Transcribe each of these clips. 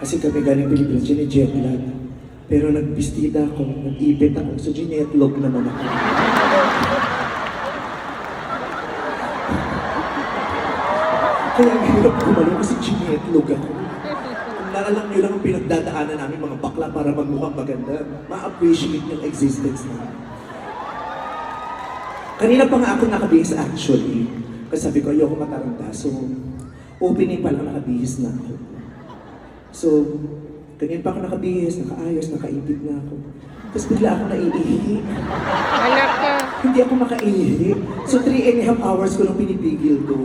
Kasi kami galing Pilipinas, jet lag. Pero nagbistida ako, nag-ipit ako, so ginetlog naman ako. Kaya ang hirap kumalo kasi ginetlog ako. Kung naalam nyo lang ang pinagdadaanan namin mga bakla para magmukhang maganda, ma-appreciate yung existence namin. Kanina pa nga ako nakabihis actually. Kasi sabi ko, ayoko mataranta. So, opening pa lang nakabihis na ako. So, kanina pa ako nakabihis, nakaayos, nakaipit na ako. Tapos bigla ako naiihi. Anak ka. Hindi ako makaihi. So, 3.5 hours ko nang pinipigil ko.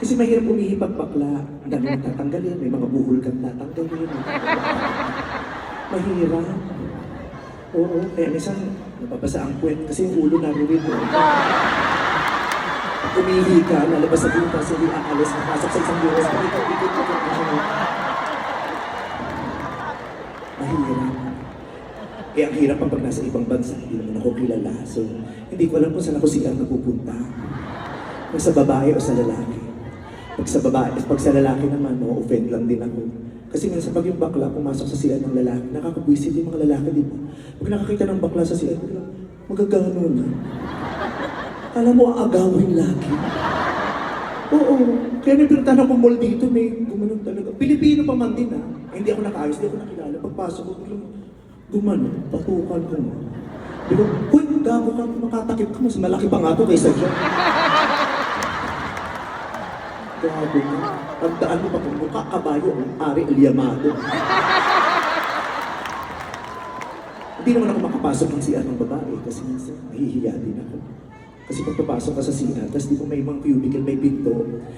Kasi mahirap umihi pag bakla. Ang dami mong tatanggalin, may mga buhol kang tatanggalin. Mahirap. Oo, kaya minsan nababasa ang puwet kasi yung ulo naruwid. Pag umihi ka, lalabas sa butas, hindi aalis, nakasap sa isang butas, ikot-ikot na siya. Mahirap. Eh, ang hirap pag nasa ibang bansa, hindi naman ako kilala. So, hindi ko alam kung saan ako silang napupunta. Kung sa babae o sa lalaki. Pag sa babae, pag sa lalaki naman, ma-offend lang din ako. Kasi minsan pag yung bakla pumasok sa siya ng lalaki, nakakabwisit yung mga lalaki, di ba? Pag nakakita ng bakla sa siya, magagano na. Alam mo, aagawin lagi. Oo. Kaya may pinuntahan akong mall dito, may gumanon talaga. Pilipino pa man din, ha? Eh, hindi ako nakaayos, hindi ako nakilala. Pagpasok ko, gumanon, patukan ko mo. Di ba, huy, gago ka, makatakip ka, mas malaki pa nga ito kaysa dyan. Gago ka. Tandaan mo pa kung mukha kabayo ang ari alyamado. Hindi naman ako makapasok ng CR ng babae kasi minsan nahihiya din ako. Kasi pag papasok ka sa CR, tapos di ba may mga cubicle, may pinto.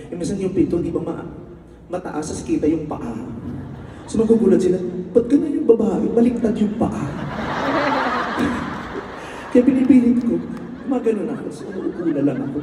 Eh minsan yung pinto, di ba mataas, as kita yung paa. So magugulat sila, ba't ganun yung babae? Baliktad yung paa. Kaya pinipilit ko, gumagano na ako, so uupo na lang ako.